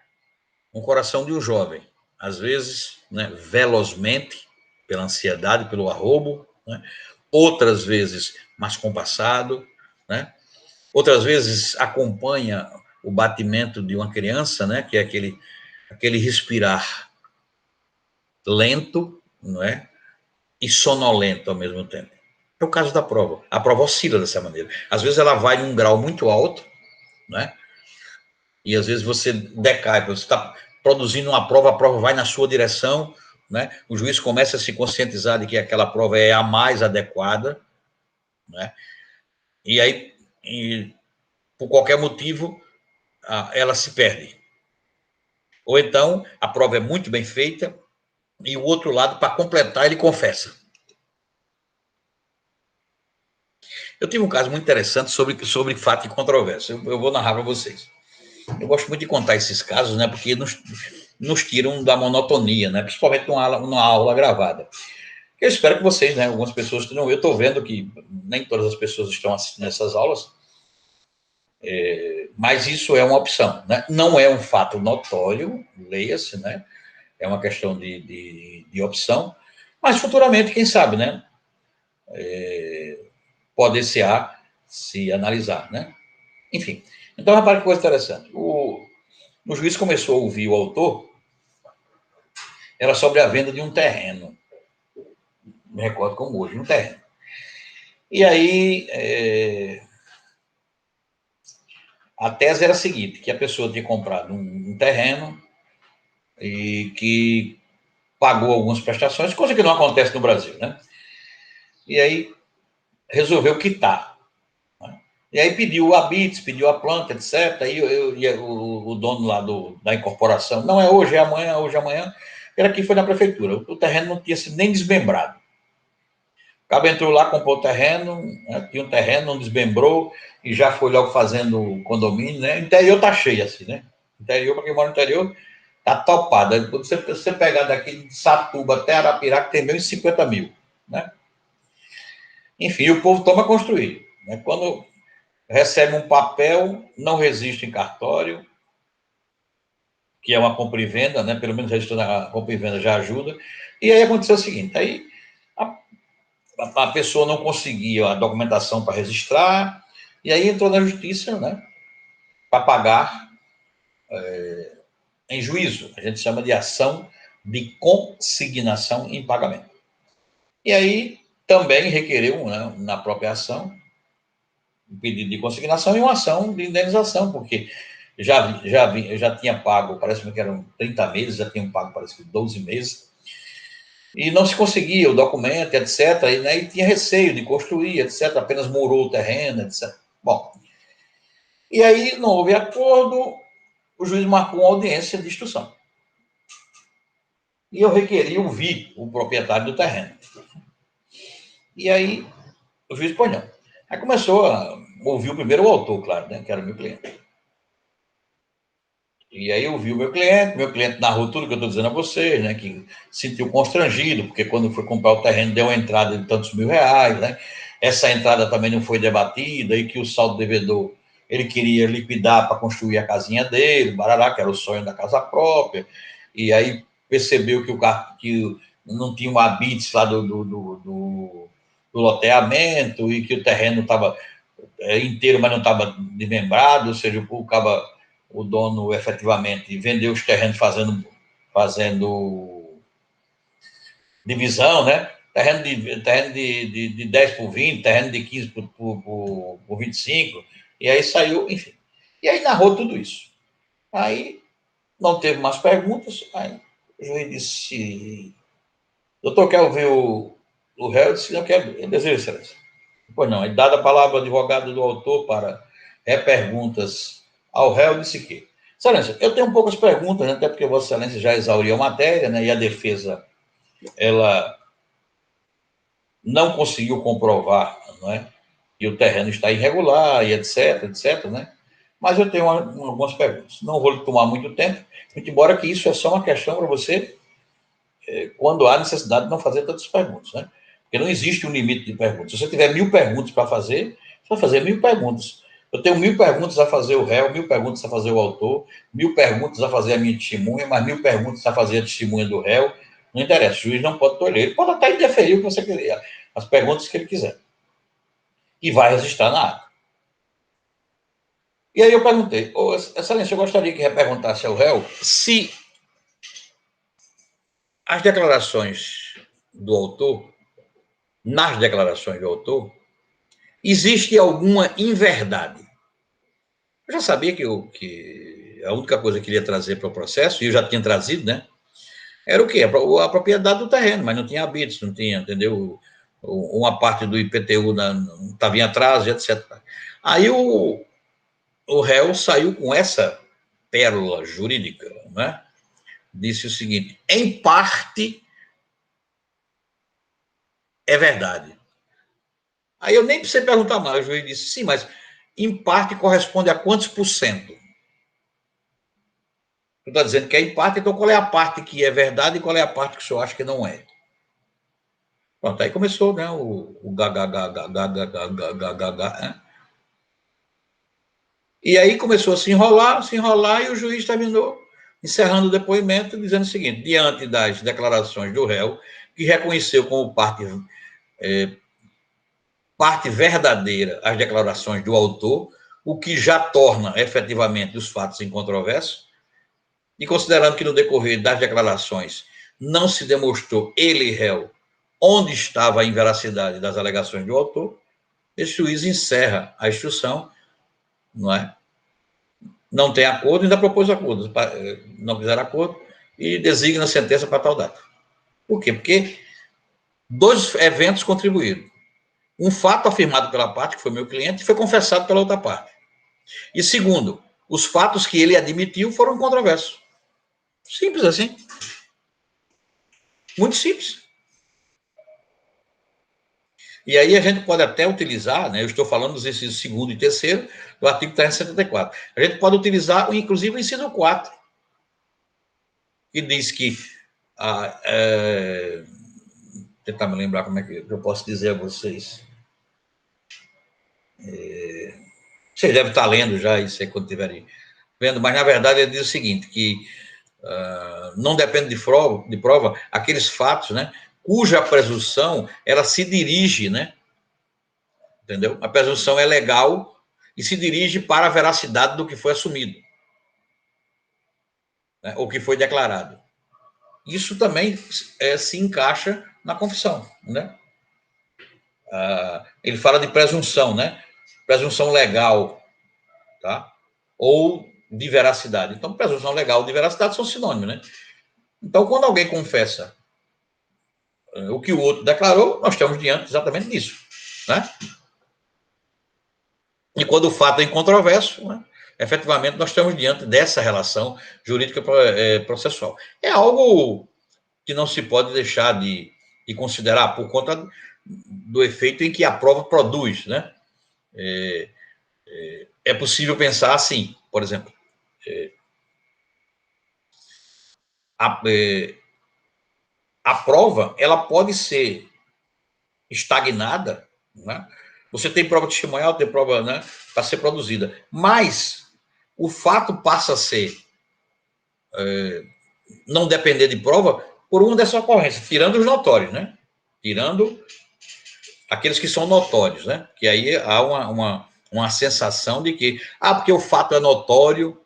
Um coração de um jovem. Às vezes, né, velozmente, pela ansiedade, pelo arrobo, né? Outras vezes mais compassado, né? Outras vezes acompanha o batimento de uma criança, né? Que é aquele respirar lento, não é? E sonolento ao mesmo tempo. É o caso da prova. A prova oscila dessa maneira. Às vezes ela vai num grau muito alto, né? E às vezes você decai, você está produzindo uma prova, a prova vai na sua direção, né? O juiz começa a se conscientizar de que aquela prova é a mais adequada, né? E aí, por qualquer motivo, ela se perde. Ou então, a prova é muito bem feita e o outro lado, para completar, ele confessa. Eu tive um caso muito interessante sobre fato e controvérsia. Eu vou narrar para vocês. Eu gosto muito de contar esses casos, né? Porque nos tiram da monotonia, né? Principalmente numa aula gravada. Eu espero que vocês, né? Algumas pessoas que não. Eu estou vendo que nem todas as pessoas estão assistindo essas aulas, mas isso é uma opção, né? Não é um fato notório, leia-se, né? É uma questão de opção, mas futuramente, quem sabe, né? Pode-se-á se analisar, né? Enfim. Então, repare que coisa interessante. O juiz começou a ouvir o autor, era sobre a venda de um terreno. Me recordo como hoje, um terreno. E aí, a tese era a seguinte, que a pessoa tinha comprado um terreno e que pagou algumas prestações, coisa que não acontece no Brasil, né? E aí, resolveu quitar. Né? E aí pediu a bits, pediu a planta, etc. Aí o dono lá da incorporação, não é hoje, é amanhã, hoje é amanhã, era que foi na prefeitura. O terreno não tinha sido nem desmembrado. O cabo entrou lá, comprou o terreno, né? Tinha um terreno, não desmembrou, e já foi logo fazendo o condomínio, né? O interior tá cheio, assim, né? Interior, para quem mora no interior, tá topado. Quando você pegar daqui de Satuba até Arapiraca, tem menos de 50 mil, né? Enfim, o povo toma construir. Né? Quando recebe um papel, não resiste em cartório, que é uma compra e venda, né? Pelo menos registrando a compra e venda já ajuda. E aí aconteceu o seguinte, aí a pessoa não conseguia a documentação para registrar, e aí entrou na justiça, né? Para pagar em juízo. A gente chama de ação de consignação em pagamento. E aí também requereu, né, na própria ação, um pedido de consignação e uma ação de indenização, porque já tinha pago, parece que eram 30 meses, já tinham pago, parece que 12 meses, E não se conseguia o documento, etc. E, né, e tinha receio de construir, etc. Apenas murou o terreno, etc. Bom, e aí não houve acordo, o juiz marcou uma audiência de instrução. E eu requeri ouvir o proprietário do terreno. E aí o juiz, pois não. Aí começou a ouvir o primeiro o autor, claro, né, que era o meu cliente. E aí eu vi o meu cliente narrou tudo que eu estou dizendo a vocês, né, que se sentiu constrangido, porque quando foi comprar o terreno deu uma entrada de tantos R$ 1.000, né, essa entrada também não foi debatida, e que o saldo devedor, ele queria liquidar para construir a casinha dele, barará, que era o sonho da casa própria, e aí percebeu que o carro, que não tinha um habite lá do loteamento, e que o terreno estava inteiro, mas não estava desmembrado, ou seja, o dono efetivamente vendeu os terrenos fazendo divisão, né? Terreno de 10 por 20, terreno de 15 por 25, e aí saiu, enfim. E aí narrou tudo isso. Aí não teve mais perguntas, aí o juiz disse, doutor, quer ouvir o réu? Eu disse, não quero, eu desejo, excelência. Pois não, e dada a palavra ao advogado do autor para perguntas ao réu, disse que, excelência, eu tenho poucas perguntas, né, até porque Vossa Excelência já exauriu a matéria, né, e a defesa, ela não conseguiu comprovar, não é, que o terreno está irregular, e etc, etc, né, mas eu tenho algumas perguntas. Não vou lhe tomar muito tempo, muito embora que isso é só uma questão para você, quando há necessidade de não fazer tantas perguntas, né, porque não existe um limite de perguntas. Se você tiver 1.000 perguntas para fazer, você vai fazer 1.000 perguntas. Eu tenho 1.000 perguntas a fazer o réu, 1.000 perguntas a fazer o autor, 1.000 perguntas a fazer a minha testemunha, mais 1.000 perguntas a fazer a testemunha do réu. Não interessa, o juiz não pode tolher. Ele pode até interferir o que você quiser, as perguntas que ele quiser. E vai registrar na ata. E aí eu perguntei, oh, excelência, eu gostaria que reperguntasse ao réu se as declarações do autor, nas declarações do autor, existe alguma inverdade. Eu já sabia que a única coisa que ele ia trazer para o processo, e eu já tinha trazido, né? Era o quê? A propriedade do terreno, mas não tinha habitos, não tinha, entendeu? Uma parte do IPTU estava em atraso, etc. Aí o réu saiu com essa pérola jurídica, né? Disse o seguinte: em parte é verdade. Aí eu nem precisei perguntar mais, o juiz disse: sim, mas em parte corresponde a quantos por cento? Tu está dizendo que é em parte, então qual é a parte que é verdade e qual é a parte que o senhor acha que não é? Pronto, aí começou, né, o né? E aí começou a se enrolar, e o juiz terminou encerrando o depoimento, dizendo o seguinte: diante das declarações do réu, que reconheceu como parte verdadeira as declarações do autor, o que já torna efetivamente os fatos incontroversos, e considerando que no decorrer das declarações não se demonstrou ele, réu, onde estava a inveracidade das alegações do autor, esse juiz encerra a instrução, não é? Não tem acordo, ainda propôs acordo, não quiser acordo, e designa a sentença para tal data. Por quê? Porque dois eventos contribuíram. Um fato afirmado pela parte, que foi meu cliente, foi confessado pela outra parte. E segundo, os fatos que ele admitiu foram controversos. Simples assim. Muito simples. E aí a gente pode até utilizar, né, eu estou falando dos incisos 2º e 3º do artigo 374. A gente pode utilizar, inclusive, o inciso 4, que diz que tentar me lembrar como é que eu posso dizer a vocês. Vocês devem estar lendo já isso aí quando estiverem vendo, mas na verdade ele diz o seguinte, que não depende de prova aqueles fatos, né, cuja presunção ela se dirige, né, entendeu? A presunção é legal e se dirige para a veracidade do que foi assumido, né, ou que foi declarado. Isso também se encaixa na confissão, né? Ele fala de presunção, né? Presunção legal, tá? Ou de veracidade. Então, presunção legal e de veracidade são sinônimos, né? Então, quando alguém confessa o que o outro declarou, nós estamos diante exatamente disso, né? E quando o fato é incontroverso, né, efetivamente nós estamos diante dessa relação jurídica processual. É algo que não se pode deixar de considerar por conta do efeito em que a prova produz, né? É possível pensar assim, por exemplo, a, a prova ela pode ser estagnada, né? Você tem prova testemunhal, tem prova, né, para ser produzida, mas o fato passa a ser não depender de prova por uma dessas ocorrências, tirando os notórios, né? Tirando aqueles que são notórios, né? Que aí há uma sensação de que, porque o fato é notório,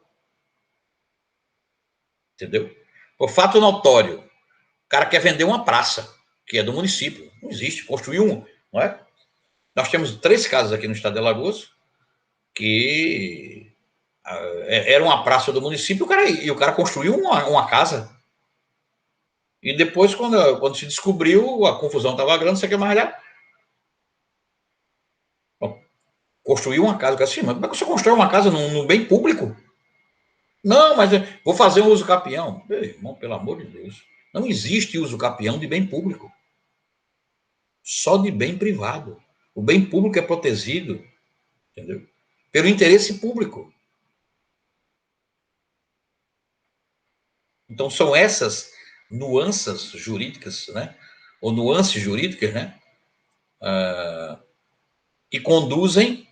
entendeu? O fato é notório. O cara quer vender uma praça, que é do município. Não existe, construiu um, não é? Nós temos 3 casos aqui no estado de Alagoas que era uma praça do município e o cara construiu uma casa. E depois, quando se descobriu, a confusão estava grande, você quer mais lá. Construiu uma casa. Assim, mas como é que você constrói uma casa no bem público? Não, mas vou fazer um uso capião. Meu irmão, pelo amor de Deus. Não existe uso capião de bem público. Só de bem privado. O bem público é protegido, entendeu? Pelo interesse público. Então, são essas nuances jurídicas, né? Ou nuances jurídicas, né? Que conduzem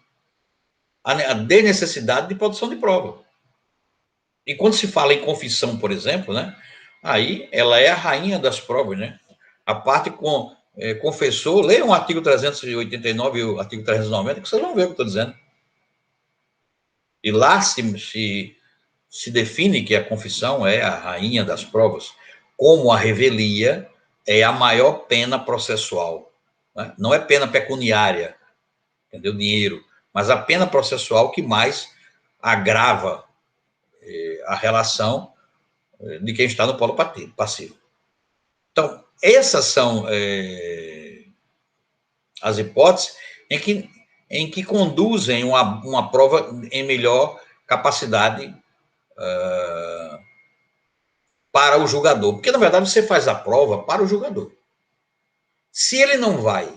à desnecessidade de produção de prova. E quando se fala em confissão, por exemplo, né? Aí ela é a rainha das provas, né? A parte confessou, leiam o artigo 389 e o artigo 390, que vocês vão ver o que eu estou dizendo. E lá se define que a confissão é a rainha das provas, como a revelia é a maior pena processual. Né? Não é pena pecuniária, entendeu? Dinheiro, mas a pena processual que mais agrava a relação de quem está no polo passivo. Então, essas são as hipóteses em que conduzem uma prova em melhor capacidade para o julgador. Porque, na verdade, você faz a prova para o julgador. Se ele não vai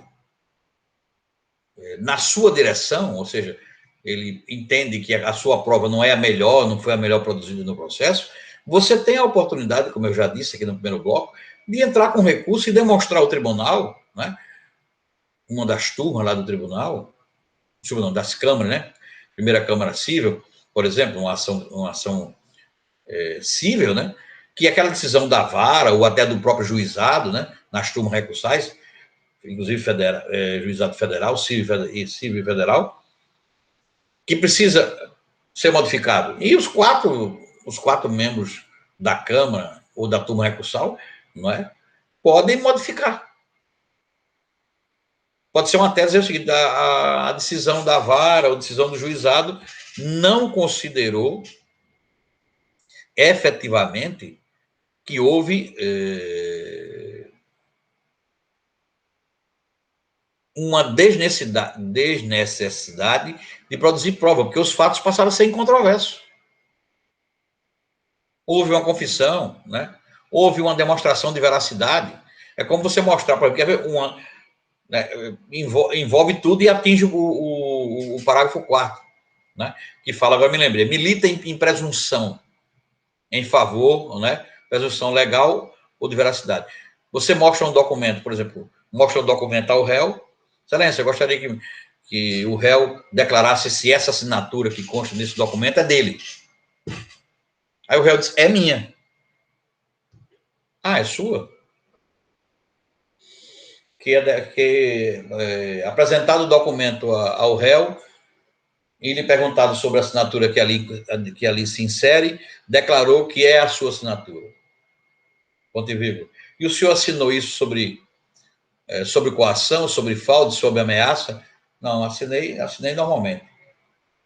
na sua direção, ou seja, ele entende que a sua prova não é a melhor, não foi a melhor produzida no processo, você tem a oportunidade, como eu já disse aqui no primeiro bloco, de entrar com recurso e demonstrar ao tribunal, né, uma das turmas lá do tribunal, não, das câmaras, né, primeira Câmara Civil, por exemplo, uma ação civil, né, que aquela decisão da vara ou até do próprio juizado, né, nas turmas recursais, inclusive juizado federal, civil e federal, que precisa ser modificado. E os quatro membros da Câmara ou da turma recursal, não é, podem modificar. Pode ser uma tese, é o seguinte, a decisão da vara ou decisão do juizado não considerou efetivamente que houve uma desnecessidade de produzir prova, porque os fatos passaram a ser incontroversos. Houve uma confissão, né? Houve uma demonstração de veracidade. É como você mostrar, por exemplo, né, envolve tudo e atinge o parágrafo 4º, né? Que fala, agora me lembrei, milita em presunção em favor, né? Presunção legal ou de veracidade. Você mostra um documento, por exemplo, mostra um documento ao réu, excelência, eu gostaria que o réu declarasse se essa assinatura que consta nesse documento é dele. Aí o réu diz, é minha. É sua? Apresentado o documento ao réu, e lhe perguntado sobre a assinatura que ali se insere, declarou que é a sua assinatura. Ponto e vírgula. E o senhor assinou isso sobre coação, sobre fraude, sobre ameaça? Não, assinei normalmente.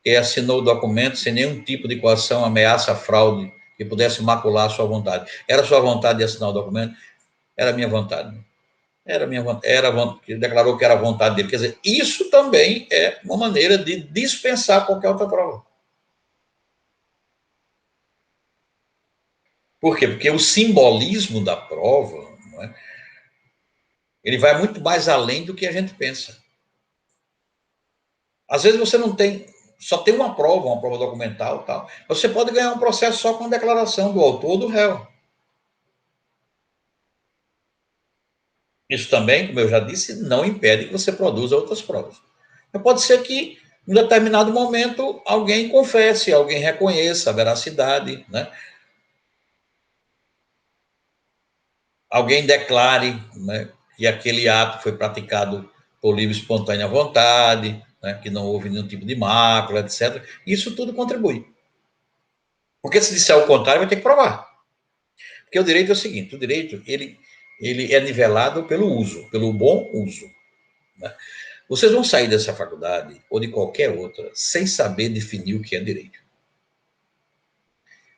E assinou o documento sem nenhum tipo de coação, ameaça, fraude, que pudesse macular a sua vontade. Era sua vontade de assinar o documento? Era a minha vontade. ele declarou que era a vontade dele. Quer dizer, isso também é uma maneira de dispensar qualquer outra prova. Por quê? Porque o simbolismo da prova, não é? Ele vai muito mais além do que a gente pensa. Às vezes você não tem, só tem uma prova documental, tal. Você pode ganhar um processo só com a declaração do autor ou do réu. Isso também, como eu já disse, não impede que você produza outras provas. Mas pode ser que, em determinado momento, alguém confesse, alguém reconheça a veracidade, né? Alguém declare, né, que aquele ato foi praticado por livre e espontânea vontade, né, que não houve nenhum tipo de mácula, etc. Isso tudo contribui. Porque se disser o contrário, vai ter que provar. Porque o direito é o seguinte, o direito, ele é nivelado pelo uso, pelo bom uso. Né? Vocês vão sair dessa faculdade, ou de qualquer outra, sem saber definir o que é direito.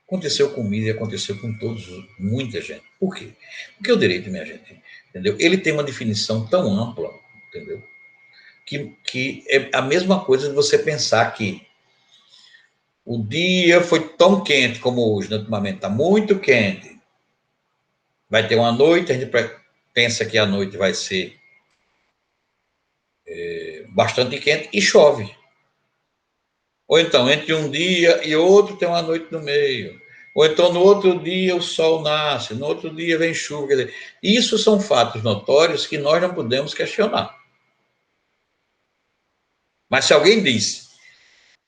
Aconteceu comigo e aconteceu com todos, muita gente. Por quê? Porque o direito, minha gente, entendeu? Ele tem uma definição tão ampla, entendeu? Que é a mesma coisa de você pensar que o dia foi tão quente como hoje, né, ultimamente, está muito quente. Vai ter uma noite, a gente pensa que a noite vai ser bastante quente e chove. Ou então, entre um dia e outro, tem uma noite no meio. Ou então, no outro dia, o sol nasce, no outro dia vem chuva. Quer dizer, isso são fatos notórios que nós não podemos questionar. Mas se alguém diz,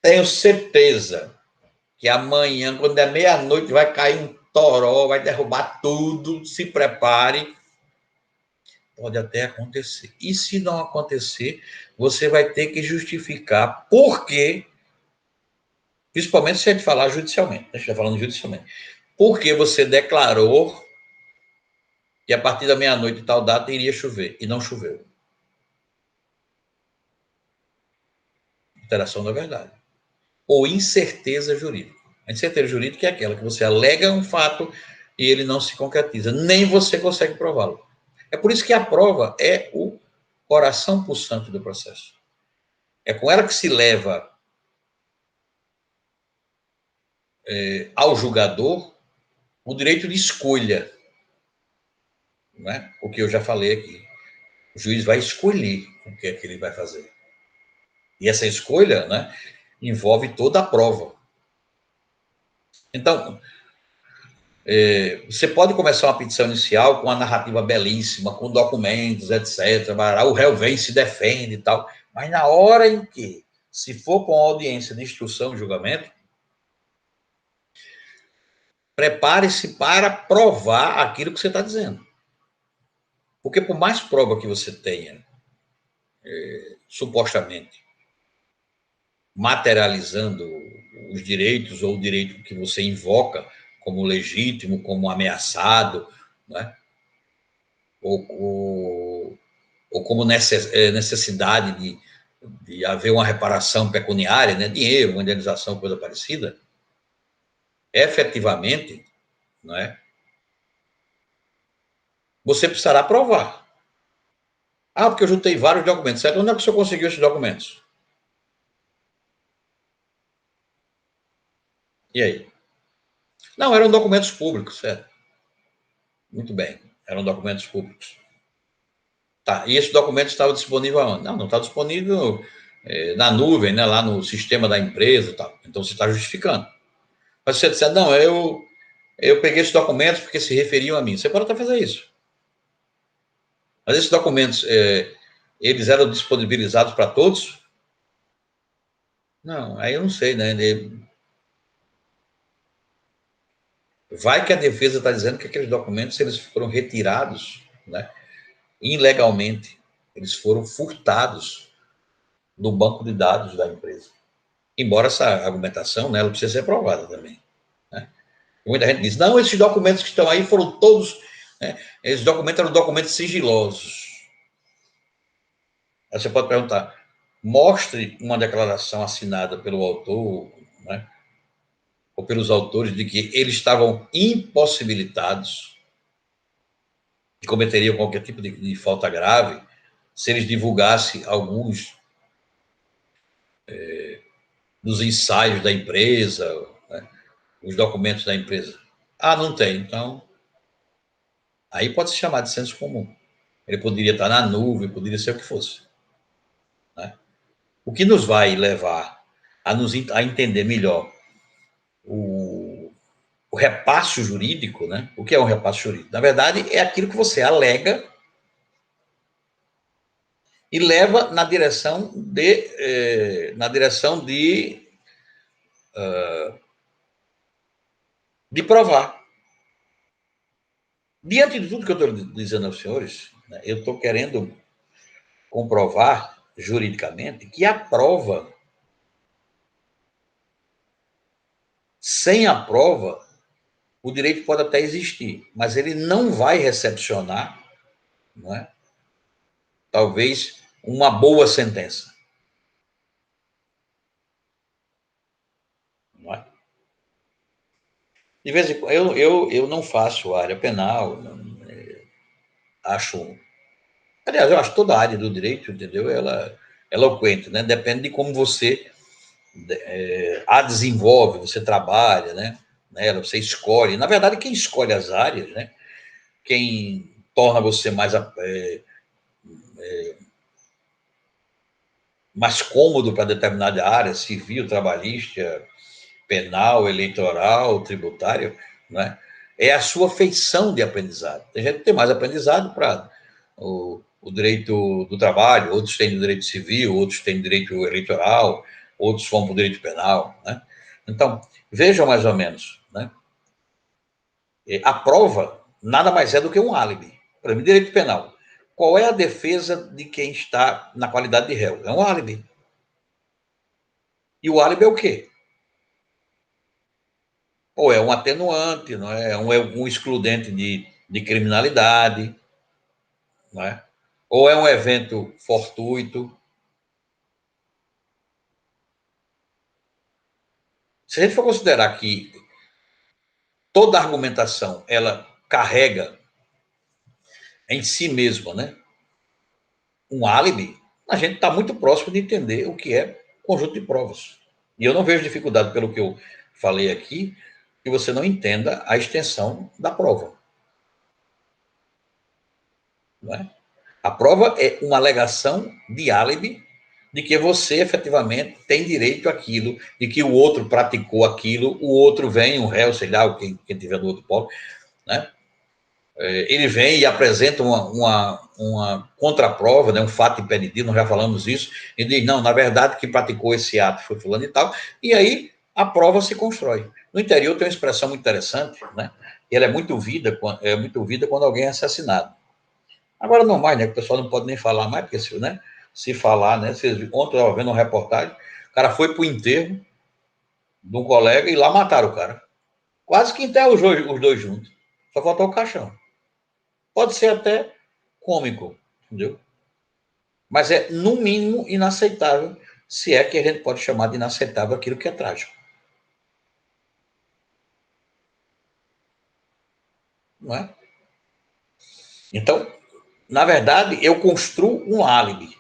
tenho certeza que amanhã, quando é meia-noite, vai cair um toró, vai derrubar tudo, se prepare, pode até acontecer. E se não acontecer, você vai ter que justificar por quê, principalmente se a gente falar judicialmente, a gente está falando judicialmente, porque você declarou que a partir da meia-noite tal data iria chover, e não choveu. Alteração da verdade. Ou incerteza jurídica. A incerteza jurídica é aquela que você alega um fato e ele não se concretiza, nem você consegue prová-lo. É por isso que a prova é o coração pulsante do processo. É com ela que se leva ao julgador o direito de escolha, né? O que eu já falei aqui. O juiz vai escolher o que é que ele vai fazer. E essa escolha, né, envolve toda a prova. Então, você pode começar uma petição inicial com uma narrativa belíssima, com documentos, etc. O réu vem, se defende e tal. Mas na hora em que, se for com audiência de instrução e julgamento, prepare-se para provar aquilo que você está dizendo. Porque por mais prova que você tenha, supostamente, materializando os direitos ou o direito que você invoca como legítimo, como ameaçado, né? ou como necessidade de haver uma reparação pecuniária, né? Dinheiro, uma indenização, coisa parecida, efetivamente, não é? Você precisará provar. Ah, porque eu juntei vários documentos, certo? Onde é que o senhor conseguiu esses documentos? E aí? Não, eram documentos públicos, certo? Muito bem, eram documentos públicos. Tá, e esse documento estava disponível aonde? Não, não está disponível na nuvem, né, lá no sistema da empresa e tal. Então você está justificando. Mas se você disser, não, eu peguei esses documentos porque se referiam a mim. Você pode até fazer isso. Mas esses documentos, eles eram disponibilizados para todos? Não, aí eu não sei, né? Vai que a defesa está dizendo que aqueles documentos eles foram retirados, né, ilegalmente. Eles foram furtados do banco de dados da empresa. Embora essa argumentação, né, ela precisa ser provada também. Né? Muita gente diz, não, esses documentos que estão aí foram todos, né, esses documentos eram documentos sigilosos. Aí você pode perguntar, mostre uma declaração assinada pelo autor, né, ou pelos autores de que eles estavam impossibilitados que cometeriam qualquer tipo de falta grave se eles divulgassem alguns dos ensaios da empresa, né, os documentos da empresa. Ah, não tem. Então, aí pode se chamar de senso comum. Ele poderia estar na nuvem, poderia ser o que fosse. Né? O que nos vai levar a entender melhor o repasse jurídico, né? O que é um repasse jurídico? Na verdade, é aquilo que você alega e leva na direção de provar. Diante de tudo que eu estou dizendo aos senhores, né, eu estou querendo comprovar juridicamente que a prova, sem a prova, o direito pode até existir, mas ele não vai recepcionar, não é? Talvez, uma boa sentença. Não é? De vez em quando, eu não faço área penal, acho. Aliás, eu acho toda a área do direito, entendeu? Ela é eloquente, né? Depende de como você a desenvolve, você trabalha, né? Você escolhe. Na verdade, quem escolhe as áreas, né? Quem torna você mais cômodo para determinada área, civil, trabalhista, penal, eleitoral, tributário, né? É a sua feição de aprendizado. Tem gente que tem mais aprendizado para o direito do trabalho, outros têm direito civil, outros têm direito eleitoral, outros vão para o direito penal, né? Então, vejam mais ou menos, né? A prova nada mais é do que um álibi. Para mim, direito penal. Qual é a defesa de quem está na qualidade de réu? É um álibi. E o álibi é o quê? Ou é um atenuante, não é? Um excludente de criminalidade, não é? Ou é um evento fortuito. Se a gente for considerar que toda argumentação ela carrega em si mesma, né, um álibi, a gente está muito próximo de entender o que é conjunto de provas. E eu não vejo dificuldade, pelo que eu falei aqui, que você não entenda a extensão da prova. Não é? A prova é uma alegação de álibi de que você efetivamente tem direito àquilo, de que o outro praticou aquilo, o outro vem, um réu, sei lá, quem tiver do outro polo, né? Ele vem e apresenta uma contraprova, né, um fato impeditivo, nós já falamos isso, e diz, não, na verdade, quem praticou esse ato foi fulano e tal, e aí a prova se constrói. No interior tem uma expressão muito interessante, né? E ela é muito vida quando alguém é assassinado. Agora não mais, né? O pessoal não pode nem falar mais, porque se falar, né? Ontem eu estava vendo uma reportagem, o cara foi para o enterro de um colega e lá mataram o cara. Quase que enterra os dois juntos. Só faltou o caixão. Pode ser até cômico, entendeu? Mas é, no mínimo, inaceitável, se é que a gente pode chamar de inaceitável aquilo que é trágico. Não é? Então, na verdade, eu construo um álibi.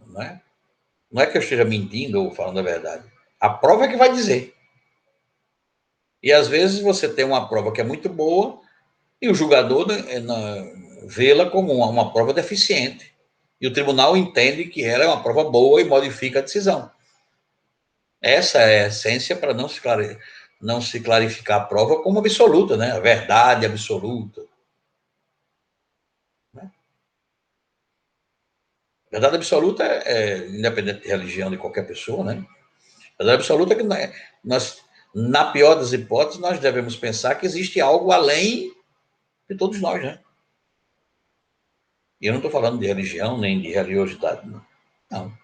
Não é? Não é que eu esteja mentindo ou falando a verdade. A prova é que vai dizer. E às vezes você tem uma prova que é muito boa e o julgador, né, vê-la como uma prova deficiente. E o tribunal entende que ela é uma prova boa e modifica a decisão. Essa é a essência para não se clarificar a prova como absoluta, né? A verdade absoluta. Né? A verdade absoluta independente de religião de qualquer pessoa, né? A verdade absoluta é que nós, na pior das hipóteses, nós devemos pensar que existe algo além de todos nós, né? E eu não estou falando de religião nem de religiosidade, não. Não.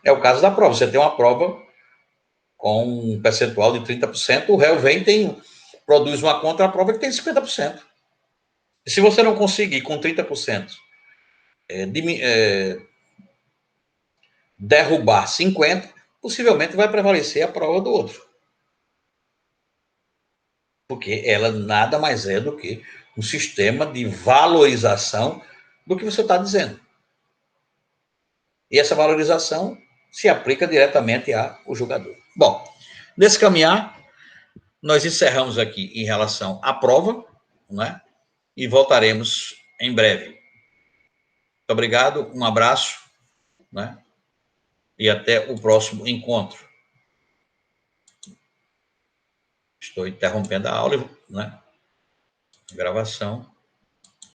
É o caso da prova. Você tem uma prova com um percentual de 30%, o réu produz uma contra-prova que tem 50%. E se você não conseguir com 30% derrubar 50%, possivelmente vai prevalecer a prova do outro. Porque ela nada mais é do que um sistema de valorização do que você está dizendo. E essa valorização se aplica diretamente ao jogador. Bom, nesse caminhar, nós encerramos aqui em relação à prova, né? E voltaremos em breve. Muito obrigado, um abraço, né? E até o próximo encontro. Estou interrompendo a aula, né? Gravação.